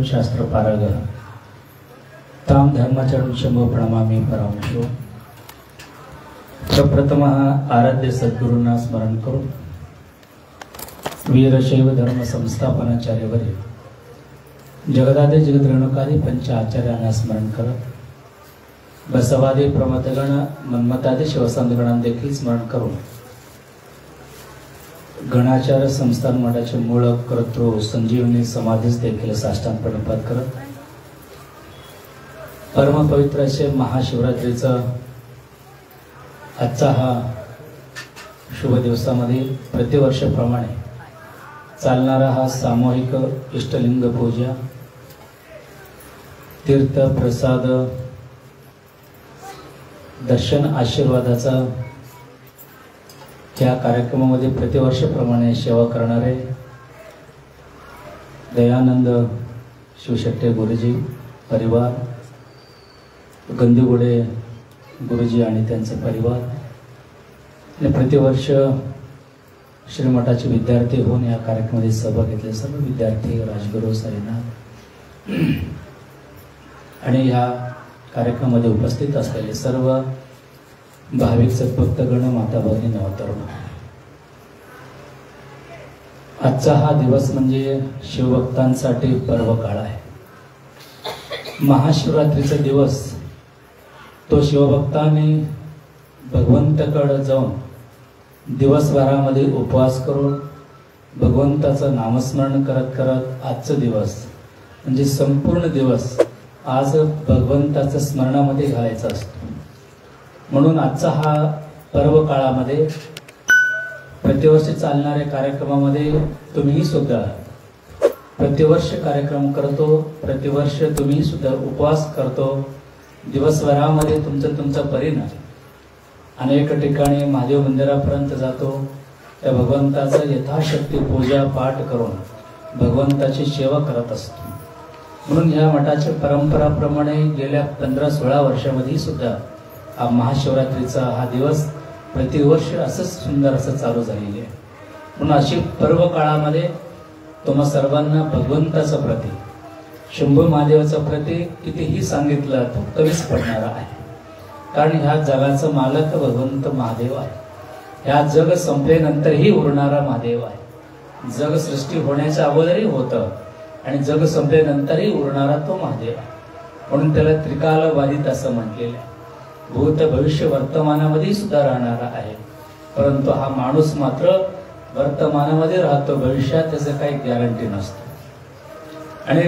शास्त्र पारग ताम धर्माचरण शंभो प्रणमामी परामशो। प्रप्रथम आराध्य सद्गुरूंना स्मरण करून वीरशैव धर्म संस्थापनाचार्यवरील जगदादे जगद्रणकारी पंच आचार्यांना स्मरण करत बसवादी प्रमथगण मन्मतादी शिवसंतगणांना देखील स्मरण करून गणाचार्य संस्थान मठाचे मूळ कर्तृ संजीवनी समाधीस देखील साष्टांग प्रणिपात करत परमपवित्र असे महाशिवरात्रीचा आजचा हा शुभ दिवसामध्ये प्रतिवर्षाप्रमाणे चालणारा हा सामूहिक इष्टलिंग पूजा तीर्थ प्रसाद दर्शन आशीर्वादाचा या कार्यक्रमामध्ये प्रतिवर्षाप्रमाणे सेवा करणारे दयानंद शिवशेट्टे गुरुजी परिवार, गंदीगुडे गुरुजी आणि त्यांचे परिवार आणि प्रतिवर्ष श्रीमठाचे विद्यार्थी होऊन या कार्यक्रमामध्ये सहभाग घेतले सर्व विद्यार्थी, राजगुरू, साईनाथ आणि या कार्यक्रमामध्ये उपस्थित असलेले सर्व भाविक सद्भक्तगण, माता भगिनी, नवतरुण। आजचा हा दिवस म्हणजे शिवभक्तांसाठी पर्व काळ आहे। महाशिवरात्रीचा दिवस तो शिवभक्तांनी भगवंताकडे जाऊन दिवसभरामध्ये उपवास करून भगवंताचं नामस्मरण करत करत आजचा दिवस म्हणजे संपूर्ण दिवस आज भगवंताच्या स्मरणामध्ये घालायचा असतो। म्हणून आजचा हा पर्व काळामध्ये प्रतिवर्षी चालणाऱ्या कार्यक्रमामध्ये तुम्ही सुद्धा प्रतिवर्ष कार्यक्रम करतो, प्रतिवर्ष तुम्ही सुद्धा उपवास करतो, दिवसभरामध्ये तुमचा परिणाम अनेक ठिकाणी महादेव मंदिरापर्यंत जातो, त्या भगवंताचं यथाशक्ती पूजा पाठ करून भगवंताची सेवा करत असतो। म्हणून ह्या मठाच्या परंपराप्रमाणे गेल्या 15-16 वर्षामध्ये सुद्धा हा महाशिवरात्रीचा हा दिवस प्रतिवर्ष असंच सुंदर असं चालू झालेले आहे। म्हणून अशी पर्व काळामध्ये तुम्हा सर्वांना भगवंताचं प्रती, शंभू महादेवाचं प्रती कितीही सांगितलं तो कमीच पडणारा आहे। कारण ह्या जगाचा मालक भगवंत महादेव आहे। ह्या जग संपल्यानंतरही उरणारा महादेव आहे। जग सृष्टी होण्याच्या अगोदरही होतं आणि जग संपल्यानंतरही उरणारा तो महादेव आहे। म्हणून त्याला त्रिकालबाधित असं म्हटलेलं आहे। भूत भविष्य वर्तमानामध्ये सुद्धा राहणारा आहे, परंतु हा माणूस मात्र वर्तमानामध्ये राहतो, भविष्यात त्याचं काही गॅरंटी नसतो आणि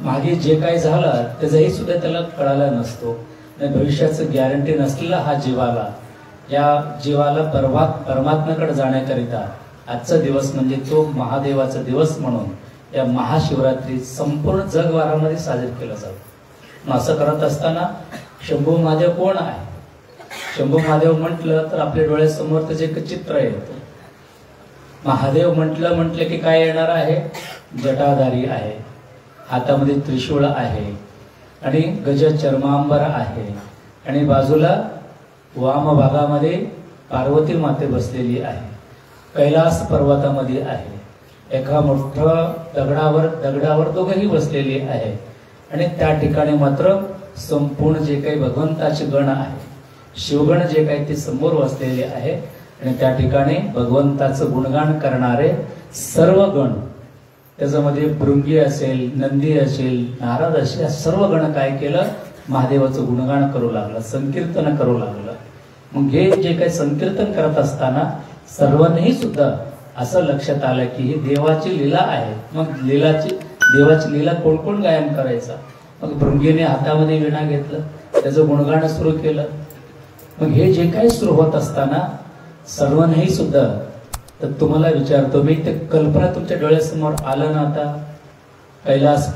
मागे जे काही झालं त्याचंही सुद्धा त्याला कळाला नसतो। भविष्याचं गॅरंटी नसलेला हा जीवाला, या जीवाला परमात्म्याकडे जाण्याकरिता आजचा दिवस म्हणजे तो महादेवाचा दिवस म्हणून या महाशिवरात्री संपूर्ण जगभरामध्ये साजरी केला जातो। असं करत असताना शंभू महादेव कोण आहे? शंभू महादेव म्हटलं तर आपल्या डोळ्यासमोर त्याचे एक चित्र येतं। महादेव म्हटलं की काय येणार आहे? जटाधारी आहे, हातामध्ये त्रिशूळ आहे आणि गज चर्मांबर आहे आणि बाजूला वाम भागामध्ये पार्वती माते बसलेली आहे, कैलास पर्वतामध्ये आहे, एका मोठ्या दगडावर दोघंही बसलेली आहे आणि त्या ठिकाणी मात्र संपूर्ण जे काही भगवंताचे गण आहे, शिवगण जे काही ते समोर बसलेले आहे आणि त्या ठिकाणी भगवंताचं गुणगान करणारे सर्व गण, त्याच्यामध्ये भृंगी असेल, नंदी असेल, नारद असेल, या सर्व गण काय केलं? महादेवाचं गुणगान करू लागलं, संकीर्तन करू लागलं। मग हे जे काही संकीर्तन करत असताना सर्वांनाही सुद्धा असं लक्षात आलं की ही देवाची लीला आहे। मग देवाची लीला कोण कोण गायन करायचा? मग भृंगीने हातामध्ये वीणा घेतलं, त्याचं गुणगान सुरू केलं। मग हे जे काही सुरू होत असताना सर्वांनाही सुद्धा, तर तुम्हाला विचारतो मी, ते कल्पना तुमच्या डोळ्यासमोर आलं ना? आता कैलास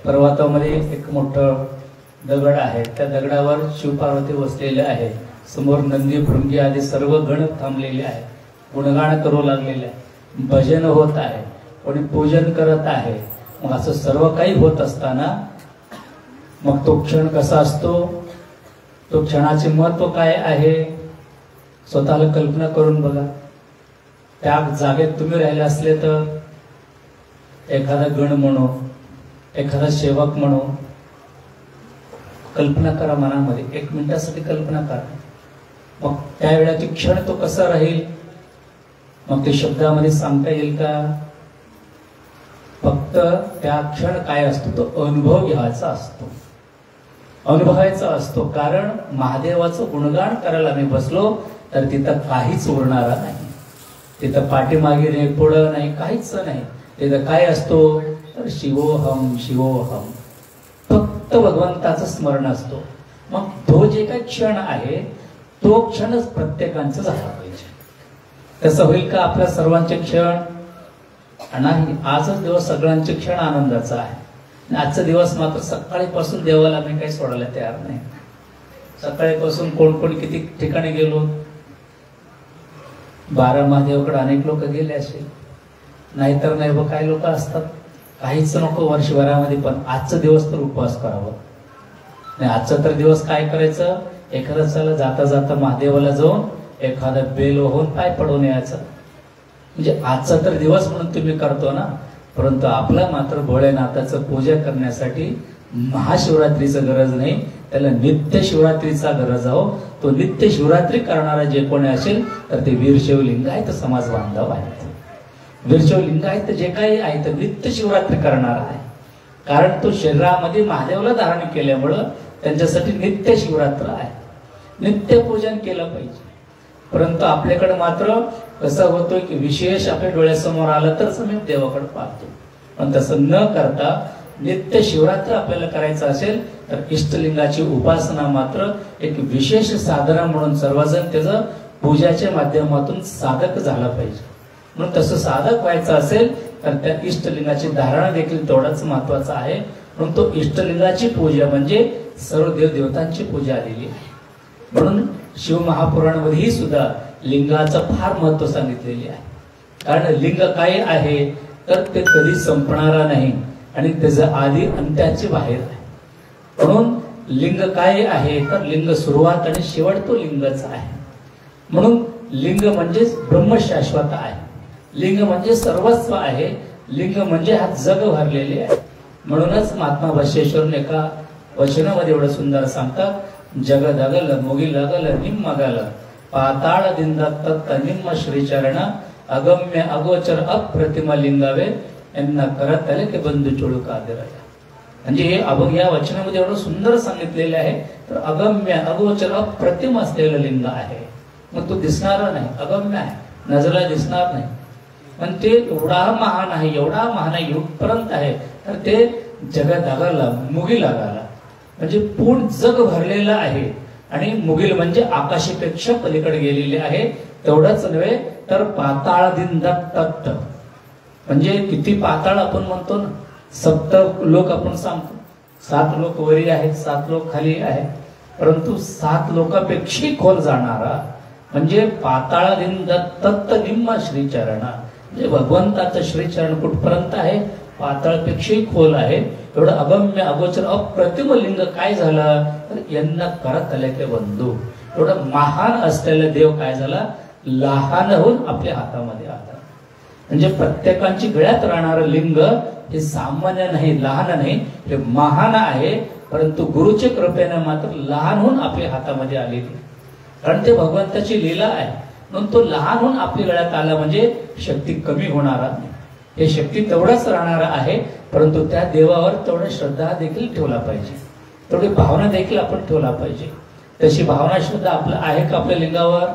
पर्वतामध्ये एक मोठं दगड आहे, त्या दगडावर शिवपार्वती बसलेले आहे, समोर नंदी भृंगी आदी सर्व गण थांबलेले आहे, गुणगान करू लागलेले आहे, भजन होत आहे, कोणी पूजन करत आहे। मग असं सर्व काही होत असताना मग तो क्षण कसा असतो, तो क्षणाचे महत्व काय आहे स्वतःला कल्पना करून बघा। त्या जागेत तुम्ही राहिले असले तर एखादा गण म्हणू, एखादा सेवक म्हणून कल्पना करा मनामध्ये, 1 मिनिटासाठी कल्पना करा. मग त्यावेळेला ती क्षण तो कसा राहील, मग ते शब्दामध्ये सांगता येईल का? फक्त त्या क्षण काय असतो, तो अनुभव घ्यायचा असतो, अनुभवायचा असतो. कारण महादेवाचं गुणगान करायला मी बसलो तर तिथं काहीच उरणार नाही, तिथं पाठीमागे नाही, पुढं नाही, काहीच नाही. तिथं काय असतो तर शिवोहम शिवोहम, फक्त भगवंताचं स्मरण असतो. मग तो जे काही क्षण आहे तो क्षणच प्रत्येकांचा झाला पाहिजे. तसं होईल का आपल्या सर्वांचे क्षण? नाही. आजच दिवस सगळ्यांचे क्षण आनंदाचा आहे. आजचा दिवस मात्र सकाळीपासून देवाला मी काही सोडायला तयार नाही. सकाळीपासून कोण कोण किती ठिकाणी गेलो, 12 महादेवाकडे अनेक लोक गेले असेल, नाहीतर नाही बघ काही लोक असतात काहीच नको वर्षभरामध्ये, पण आजचा दिवस तर उपवास करावा. नाही आजचा तर दिवस काय करायचं, एखादा चला जाता जाता महादेवाला जाऊन एखादा बेल होऊन पाय पडून यायचं. म्हणजे आजचा तर दिवस म्हणून तुम्ही करतो ना, परंतु आपला मात्र भोळेनाथाचं पूजा करण्यासाठी महाशिवरात्रीचं गरज नाही, त्याला नित्य शिवरात्रीचा गरज आहो. तो नित्य शिवरात्री करणारा जे कोणी असेल तर ते वीरशैव लिंगायत समाज बांधव आहेत. वीरशैव लिंगायत जे काही आहे ते नित्य शिवरात्री करणार आहे. कारण तो शरीरामध्ये महादेवाला धारण केल्यामुळं त्यांच्यासाठी नित्य शिवरात्र आहे, नित्य पूजन केलं पाहिजे. परंतु आपल्याकडे मात्र कसं होतं की विशेष आपल्या डोळ्यासमोर आलं तरच आम्ही देवाकडे पाहतो, पण तसं न करता नित्य शिवरात्र आपल्याला करायचं असेल तर इष्टलिंगाची उपासना मात्र एक विशेष साधना म्हणून सर्वजण त्याचं पूजाच्या माध्यमातून साधक झाला पाहिजे. म्हणून तसं साधक व्हायचं असेल तर त्या इष्टलिंगाची धारणा देखील तेवढाच महत्वाचा आहे. म्हणून तो इष्टलिंगाची पूजा म्हणजे सर्व देवदेवतांची पूजा आलेली आहे. म्हणून शिवमहापुराणामध्येही सुद्धा लिंगाचं फार महत्व सांगितलेले आहे. कारण लिंग काय आहे तर ते कधी संपणारा नाही आणि त्याचं आधी अंत्याचे बाहेर आहे. म्हणून लिंग काय आहे तर लिंग सुरुवात आणि शेवट तो लिंगच आहे. म्हणून लिंग म्हणजेच ब्रह्मशाश्वत आहे, लिंग म्हणजे सर्वस्व आहे, लिंग म्हणजे हा जग भरलेले आहे. म्हणूनच महात्मा बसवेश्वरन एका वचनामध्ये एवढं सुंदर सांगतात, जगदगल मुगिलगल निम्मगल पाताळ दिंदत्त निम्म श्रीचरण अगम्य अगोचर अप्रतिम लिंगावे यांना करत आले की बंधू चोळू कादिराया. म्हणजे हे या वचनामध्ये एवढं सुंदर सांगितलेले आहे. तर अगम्य अगोचर अप्रतिम असलेलं लिंग आहे. मग तो दिसणारा नाही, अगम्य आहे, नजरेला दिसणार नाही, पण ते एवढा महान आहे, एवढा महान आहे, एवढपर्यंत आहे तर ते जगदगल मुगिलगल म्हणजे पूर्ण जग भरलेलं आहे. आणि मुगिल म्हणजे आकाशापेक्षा पलीकडे गेलेले आहे. तेवढंच नव्हे तर पाताळ दिंदत्त म्हणजे किती पाताळ आपण म्हणतो ना, 7 लोक आपण सांगतो, 7 लोक वरी आहेत, 7 लोक खाली आहेत, परंतु 7 लोकांपेक्षा खोल जाणारा म्हणजे पाताळ दिंदत्त निम्म श्रीचरण, म्हणजे भगवंताचं श्रीचरण कुठपर्यंत आहे, पाताळपेक्षाही खोल आहे. एवढं अगम्य अगोचर अप्रतिम लिंग काय झालं तर यांना करत आले ते बंधू. एवढं महान असलेला देव काय झाला, लहान होऊन आपल्या हातामध्ये आला. म्हणजे प्रत्येकाची गळ्यात राहणारं लिंग हे सामान्य नाही, लहान नाही, हे महान आहे. परंतु गुरुच्या कृपेने मात्र लहान होऊन आपल्या हातामध्ये आलेली, कारण ते भगवंताची लीला आहे. म्हणून तो लहान होऊन आपल्या गळ्यात आला म्हणजे शक्ती कमी होणारा नाही, हे शक्ती तेवढाच राहणार आहे. परंतु त्या देवावर तेवढी श्रद्धा देखील ठेवला पाहिजे, तेवढी भावना देखील आपण ठेवला पाहिजे. तशी भावना श्रद्धा आपलं आहे का आपल्या लिंगावर?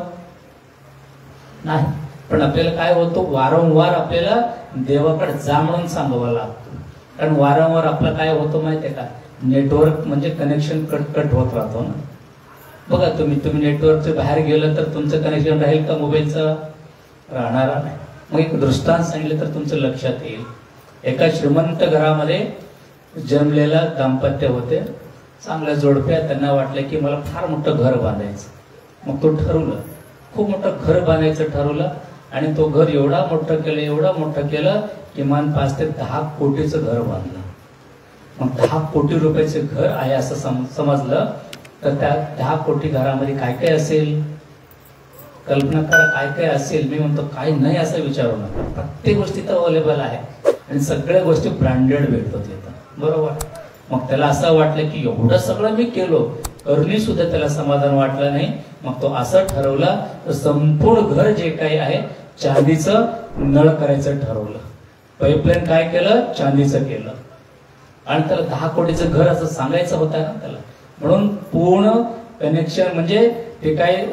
नाही. पण आपल्याला काय होतं, वारंवार आपल्याला देवाकडे जा म्हणून सांगावं लागतं. कारण वारंवार आपलं काय होतं माहितीये का, नेटवर्क म्हणजे कनेक्शन कट होत राहतो ना. बघा तुम्ही नेटवर्कच्या बाहेर गेलं तर तुमचं कनेक्शन राहील का मोबाईलचं? राहणारा नाही. मग एक दृष्टांत सांगितलं तर तुमचं लक्षात येईल. एका श्रीमंत घरामध्ये जन्मलेला दाम्पत्य होते, चांगल्या जोडप्या. त्यांना वाटलं की मला फार मोठं घर बांधायचं. मग तो ठरवलं, खूप मोठं घर बांधायचं ठरवलं. आणि तो घर एवढं मोठं केलं किमान 5 ते 10 कोटीचं घर बांधलं. मग 10 कोटी रुपयाचे घर आहे असं समजलं तर त्या 10 कोटी घरामध्ये काय काय असेल, कल्पना करा काय काय असेल. मी म्हणतो काय नाही असं विचारू नका, प्रत्येक गोष्टी तर अवेलेबल आहे आणि सगळ्या गोष्टी ब्रँडेड भेटतात तिथं. बरोबर. मग त्याला असं वाटलं की एवढं सगळं मी केलो, करूनही सुद्धा त्याला समाधान वाटलं नाही. मग तो असं ठरवला तर संपूर्ण घर जे काही आहे चांदीचं नळ करायचं ठरवलं. पाईपलाईन काय केलं, चांदीचं केलं. आणि त्याला 10 कोटीचं घर असं सांगायचं होतं ना त्याला, म्हणून पूर्ण कनेक्शन म्हणजे ते काय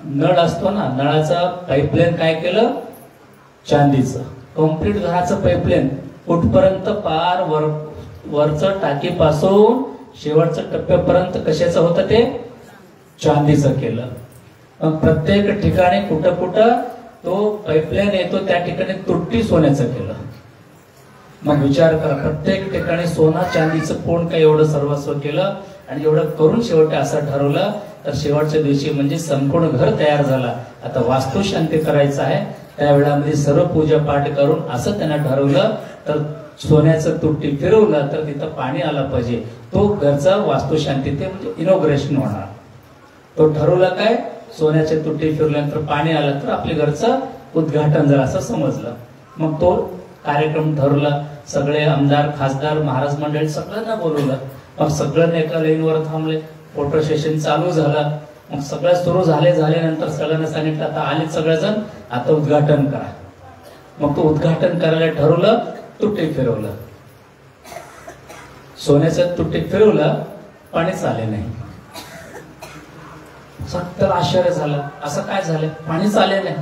नळ असतो ना, नळाचा पाईपलाईन काय केलं, चांदीचं. कम्प्लीट घराचं पाईपलाईन कुठपर्यंत, पार वरचं टाकीपासून शेवटचं टप्प्यापर्यंत कशाचं होतं ते, चांदीचं केलं. मग प्रत्येक ठिकाणी कुठं कुठं तो पाईपलाईन येतो त्या ठिकाणी तुट्टी सोन्याचं केलं. मग विचार करा, प्रत्येक ठिकाणी सोना चांदीचं कोण काय एवढं सर्वस्व केलं. आणि एवढं करून शेवटी असं ठरवलं तर शेवटच्या दिवशी म्हणजे संपूर्ण घर तयार झाला. आता वास्तुशांती करायचं आहे, त्यावेळामध्ये सर्व पूजा पाठ करून असं त्यांना ठरवलं तर सोन्याचं तुट्टी फिरवलं तर तिथं पाणी आलं पाहिजे. तो घरचा वास्तुशांती ते म्हणजे इनॉग्रेशन होणार. तो ठरवलं काय, सोन्याचे तुट्टी फिरल्यानंतर पाणी आलं तर आपल्या घरचं उद्घाटन झालं असं समजलं. मग तो कार्यक्रम ठरवला. सगळे आमदार, खासदार, महाराज मंडळी सगळ्यांना बोलवलं. मग सगळ्यांना एका लाईनवर थांबले. फोटो सेशन चालू झालं. मग सगळं सुरू झाल्यानंतर सगळ्यांना सांगितलं आता आले सगळेजण, आता उद्घाटन करा. मग तो उद्घाटन करायला ठरवलं. तुट्टी फिरवलं, सोन्याचं तुट्टी फिरवलं, पाणीच आले नाही. सत्तर आश्चर्य झालं, असं काय झालं, पाणीच आले नाही.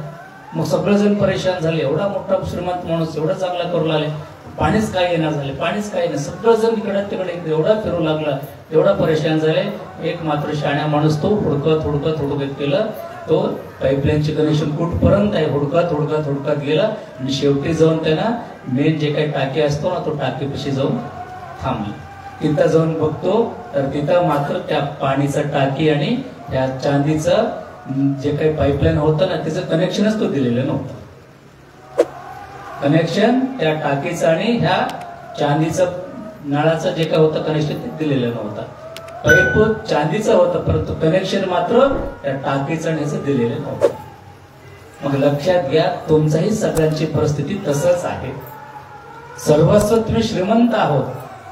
मग सगळेजण परेशान झाले. एवढा मोठा श्रीमंत माणूस एवढा चांगला करू लागले, पाणीच काय येणार झाले, पाणीच काय नाही. सगळेजण इकडे तिकडे एवढा फिरू लागला, एवढा परेशान झाले. एक मात्र शाण्या माणूस तो हुडकत गेला. तो पाईपलाईनचे कनेक्शन कुठपर्यंत आहे हुडकत गेला. आणि शेवटी जाऊन त्यांना मेन जे काही टाकी असतो ना, तो टाकीपाशी जाऊन थांबला. तिथं जाऊन बघतो तर तिथं मात्र त्या पाणीचं टाकी आणि त्या चांदीचं जे काही पाईपलाईन होतं ना, त्याचं कनेक्शनच तो दिलेलं नव्हतं. कनेक्शन त्या टाकीचं आणि ह्या चांदीचं नळाचं जे काही होतं कनेक्शन ते दिलेलं नव्हतं. पाईप चांदीचं होतं परंतु कनेक्शन मात्र त्या टाकीचं आणि ह्याचं दिलेलं नव्हतं. मग लक्षात घ्या, तुमचाही सगळ्यांची परिस्थिती तसंच आहे. सर्वस्व तुम्ही श्रीमंत आहोत,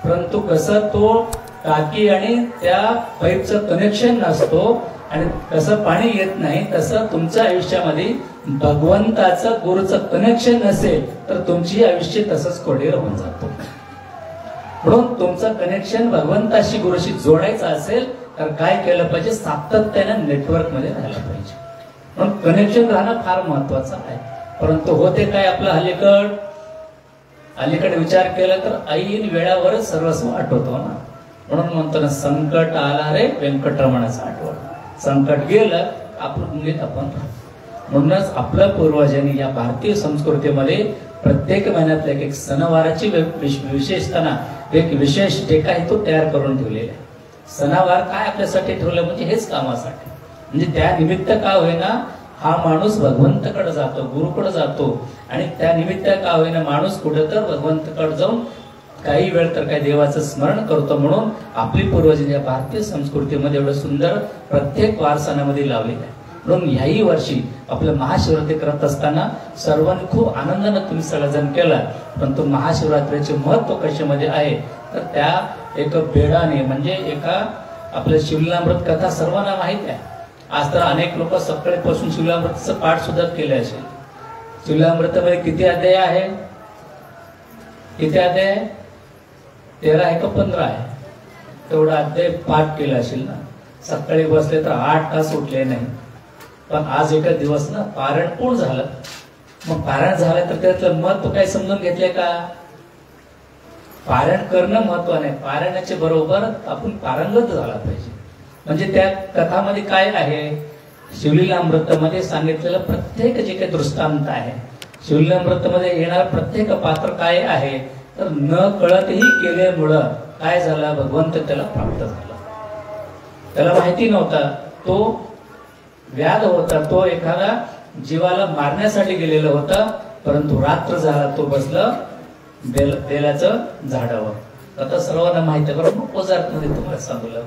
परंतु कसं तो टाकी आणि त्या पाईपचं कनेक्शन नसतो आणि कसं पाणी येत नाही, तसं तुमच्या आयुष्यामध्ये भगवंताचं गुरुचं कनेक्शन नसेल तर तुमची आयुष्य तसंच कोडे होऊन जातो. म्हणून तुमचं कनेक्शन भगवंताशी गुरुशी जोडायचं असेल तर काय केलं पाहिजे, सातत्यानं नेटवर्क मध्ये राहायला पाहिजे. म्हणून कनेक्शन राहणं फार महत्वाचं आहे. परंतु होते काय, आपलं अलीकडे विचार केला तर ऐन वेळावरच सर्वस्व आठवतो ना. म्हणून म्हणतो ना, संकट आला रे व्यंकटरमणाचं आठवण. संकट गेलं आपलं आपण. म्हणूनच आपल्या पूर्वजांनी या भारतीय संस्कृतीमध्ये प्रत्येक महिन्यातल्या एक सणवाराची विशेषताना एक विशेष टेका आहे तो तयार करून ठेवलेला आहे. सणावार काय आपल्यासाठी ठेवलं म्हणजे हेच कामासाठी. म्हणजे त्या निमित्त काय होईना हा माणूस भगवंताकडे जातो, गुरुकडे जातो. आणि त्या निमित्त का होईना माणूस कुठं तर भगवंताकडे जाऊन काही वेळ तर काही देवाचं स्मरण करतो. म्हणून आपली पूर्वजांनी या भारतीय संस्कृतीमध्ये एवढं सुंदर प्रत्येक वार सणामध्ये लावलेलं आहे. म्हणून ह्याही वर्षी आपलं महाशिवरात्री करत असताना सर्वांनी खूप आनंदाने तुम्ही सगळेजण केला. परंतु महाशिवरात्रीचे महत्व कशामध्ये आहे तर त्या एक बेडाने म्हणजे एका आपल्या शिवलीलामृत कथा सर्वांना माहित आहे. आज तर अनेक लोक सकाळीपासून शिवलीलामृतचं पाठ सुद्धा केले असेल. शिवलीलामृतामध्ये किती अध्याय आहे, किती अध्याय, 13 आहे का 15 आहे, तेवढा अध्याय पाठ केला असेल ना. सकाळी बसले तर 8 तास उठले नाही. पण आज एका दिवस ना पारायण पूर्ण झालं. मग पारायण झालं तर त्यातलं महत्व काय समजून घेतले का. पारायण करणं महत्वाने, पारायणाच्या बरोबर आपण पारंगत झाला पाहिजे. म्हणजे त्या कथामध्ये काय आहे, शिवलीलामृतामध्ये सांगितलेलं प्रत्येक जे काही दृष्टांत आहे, शिवलीलामृतामध्ये येणार प्रत्येक पात्र काय आहे तर न कळतही केल्यामुळं काय झालं, भगवंत त्याला प्राप्त झाला. त्याला माहिती नव्हता, तो व्याध होता, तो एखादा जीवाला मारण्यासाठी गेलेला होता. परंतु रात्र झाला तो बसला बेलाचं झाडावर. आता सर्वांना माहिती आहे बरोबर, ओझार मध्ये तुम्हाला सांगलं,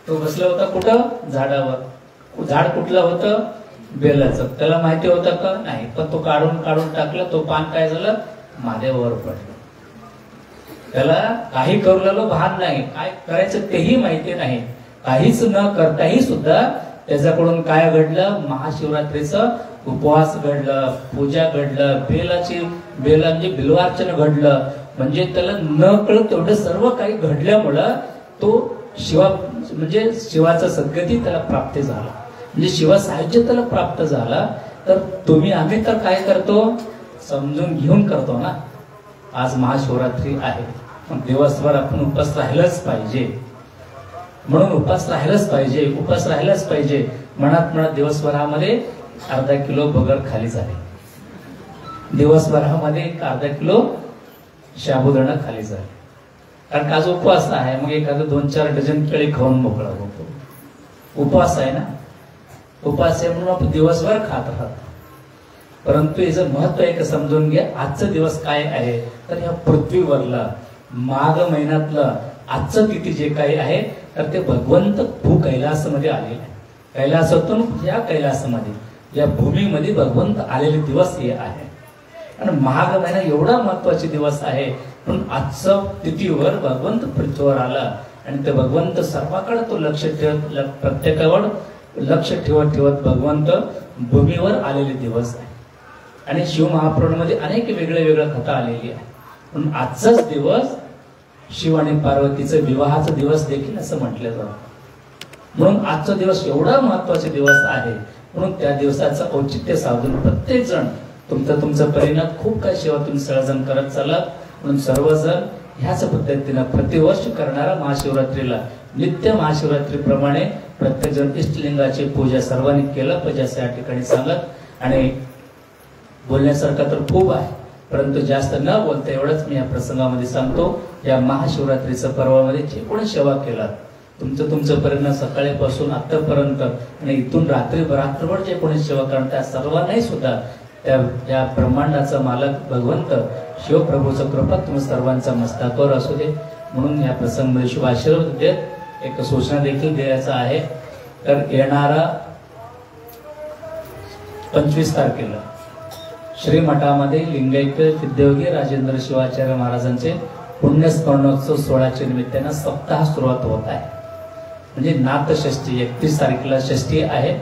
तो बसला होता कुठं, झाडावर. झाड कुठलं होतं, बेलाचं. त्याला माहिती होतं का नाही, पण तो काढून टाकलं. तो पान काय झालं, महादेवावर पडलं. त्याला काही करूला भान नाही, काय करायचं तेही माहिती नाही. काहीच न करताही सुद्धा त्याच्याकडून काय घडलं, महाशिवरात्रीचं उपवास घडलं, पूजा घडलं, बेला म्हणजे बिल्वार्चन घडलं. म्हणजे त्याला न कळत तेवढं सर्व काही घडल्यामुळं तो म्हणजे शिवाचा सद्गती त्याला प्राप्त झाला, म्हणजे शिवा साहित्य त्याला प्राप्त झाला. तर आम्ही तर काय करतो, समजून घेऊन करतो ना. आज महाशिवरात्री आहे, मग दिवसभर आपण उपास राहिलंच पाहिजे, म्हणून उपास राहिलंच पाहिजे. म्हणत दिवसभरामध्ये अर्धा किलो बगर खाली झाले, दिवसभरामध्ये अर्धा किलो शाबुदाणा खाली झाले. कारण आज उपवास आहे, मग एखादं 2-4 डझन केळी खाऊन मोकळा होतो. उपवास आहे ना, उपवास आहे म्हणून आपण दिवसभर खात राहतो. परंतु याचं महत्व एक समजून घ्या. आजचा दिवस काय आहे, तर या पृथ्वीवरला माघ महिन्यातलं आजचं तिथी जे काही आहे, तर ते भगवंत कैलासमध्ये आलेले आहे. कैलासातून या कैलासामध्ये, या भूमीमध्ये भगवंत आलेले दिवस हे आहे. आणि माघ महिना एवढा महत्वाचे दिवस आहे, पण आजच्या तिथीवर भगवंत पृथ्वीवर आला आणि ते भगवंत सर्वाकडे तो लक्ष ठेवत, प्रत्येकावर लक्ष ठेवत भगवंत भूमीवर आलेले दिवस आहे. आणि शिव महापुराणामध्ये अनेक वेगळ्या कथा आलेली आहे. पण आजचाच दिवस शिव आणि पार्वतीचं विवाहाचा दिवस देखील असं म्हटलं जातं. म्हणून आजचा दिवस एवढा महत्वाचा दिवस आहे, म्हणून त्या दिवसाचं औचित्य साधून प्रत्येक जण तुमचा परिणाम खूप काही सेवा तुम्ही सर्वजण करत चाला. म्हणून सर्वजण ह्याच पद्धतीनं प्रतिवर्ष करणारा महाशिवरात्रीला नित्य महाशिवरात्रीप्रमाणे प्रत्येक जण इष्टलिंगाची पूजा सर्वांनी केलं पाहिजे असं या ठिकाणी सांगत. आणि बोलण्यासारखं तर खूप आहे, परंतु जास्त न बोलता एवढंच मी या प्रसंगामध्ये सांगतो. या महाशिवरात्रीच्या पर्वामध्ये जे कोणी सेवा केला, तुमचं परिणाम सकाळीपासून आतापर्यंत आणि इथून रात्रभर जे कोणी सेवा करतात त्या सर्वांनाही सुद्धा त्या ब्रह्मांडाचा मालक भगवंत शिवप्रभूचं कृपा तुम्ही सर्वांचा मस्तकावर असू दे. म्हणून या प्रसंगामध्ये शुभाशीर्वाद देत एक सूचना देखील द्यायचा आहे. तर येणारा 25 तारखेला श्रीमठामध्ये लिंगैक्य सिद्धयोगी राजेंद्र शिवाचार्य महाराजांचे पुण्यस्मरणोत्सव सोहळ्याच्या निमित्तानं सप्ताह सुरुवात होत आहे. म्हणजे नाथषष्ठी 31 तारखेला षष्ठी आहे,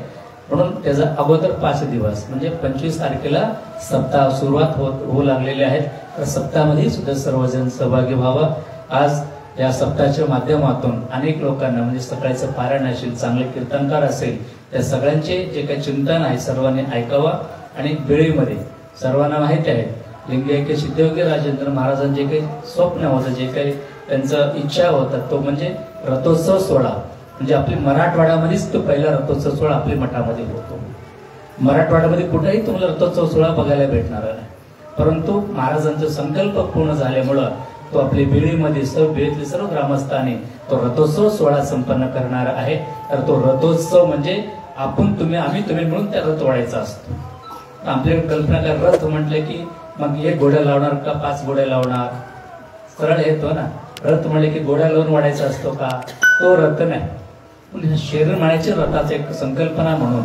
म्हणून त्याचा अगोदर 5 दिवस म्हणजे 25 तारखेला सप्ताह सुरुवात होऊ लागलेले आहेत. तर सप्ताहामध्ये सुद्धा सर्वजण सहभागी व्हावं. आज या सप्ताहाच्या माध्यमातून अनेक लोकांना म्हणजे सकाळचं पारायण असेल, चांगले कीर्तनकार असेल, त्या सगळ्यांचे जे काही चिंतन आहे सर्वांनी ऐकावा. आणि वेळेमध्ये सर्वांना माहिती आहे लिंगैक्य सिद्धयोगी राजेंद्र महाराजांचे काही स्वप्न होतं, जे काही त्यांचं इच्छा होता, तो म्हणजे रथोत्सव सोहळा. म्हणजे आपली मराठवाड्यामध्येच तो पहिला रथोत्सव सोहळा आपल्या मठामध्ये होतो. मराठवाड्यामध्ये कुठेही तुम्हाला रथोत्सव सोहळा बघायला भेटणार नाही. परंतु महाराजांचा संकल्प पूर्ण झाल्यामुळं तो आपली बेळीमध्ये बेळीतले सर्व ग्रामस्थांनी तो रथोत्सव सोहळा संपन्न करणार आहे. तर तो रथोत्सव म्हणजे आम्ही तुम्ही मिळून त्या रथ ओढायचा असतो. आपल्याकडे कल्पना कर, रथ म्हटलं की मग 1 घोडा लावणार का 5 घोड्या लावणार, सरळ येतो ना. रथ म्हणले की घोड्या लावून वाढायचा असतो का, तो रथ नाही. पण शरीर माळ्याच्या रथाची एक संकल्पना म्हणून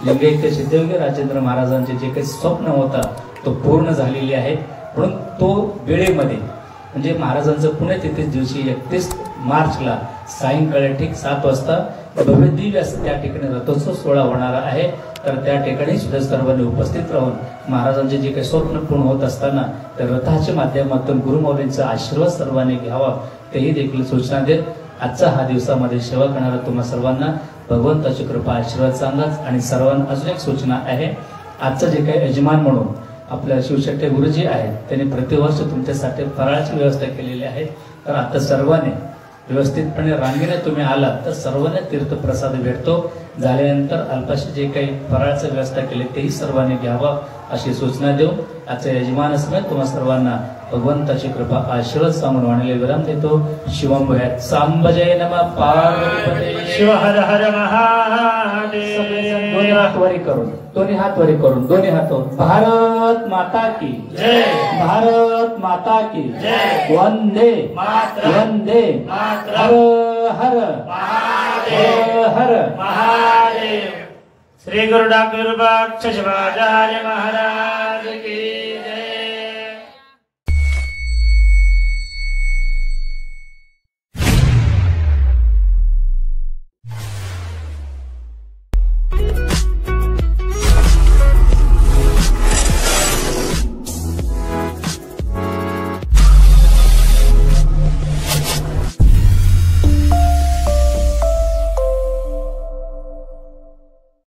लिंगैक्य सिद्धयोगी राजेंद्र महाराजांचे जे काही स्वप्न होता तो पूर्ण झालेली आहे. म्हणून तो वेळेमध्ये म्हणजे महाराजांचं पुण्यतिथी दिवशी 31 मार्चला सायंकाळी ठीक 7 वाजता भव्य दिव्य असं त्या ठिकाणी रथोत्सव सोहळा होणार आहे. तर त्या ठिकाणी सुद्धा सर्वांनी उपस्थित राहून महाराजांचे जे काही स्वप्न पूर्ण होत असताना त्या रथाच्या माध्यमातून गुरुमाऊलींचा आशीर्वाद सर्वांनी घ्यावा, तेही देखील सूचना देत आजचा हा दिवसामध्ये सेवा करणारा तुम्हा सर्वांना भगवंताची कृपा आशीर्वाद सांगाच. आणि सर्वांना अजून एक सूचना आहे, आजचं जे काही यजमान म्हणून आपल्या शिवशेट्टी गुरुजी आहेत त्यांनी प्रतिवर्ष तुमच्यासाठी फराळाची व्यवस्था केलेली आहे. तर आता सर्वांनी व्यवस्थितपणे रांगेने तुम्ही आलात तर सर्वांना तीर्थप्रसाद भेटतो. झाल्यानंतर अल्पाशी जे काही फराळाची व्यवस्था केली तेही सर्वांनी घ्यावा अशी सूचना देऊ आजच्या यजमान समेत तुम्हा सर्वांना भगवंताची कृपा आशीर्वाद सांगून वाणीला विराम देतो. शिवम भयात सांब जय नमः पार्वती शिव हर हर महादेव. दोन्ही हात वरी करून दोन्ही हातोर भारत माता की जय, भारत माता की जय, वंदे मातरम, वंदे मातरम, हर हर महादेव, हर महादेव. श्री गुरु डॉक्टर शिवाचार्य महाराज की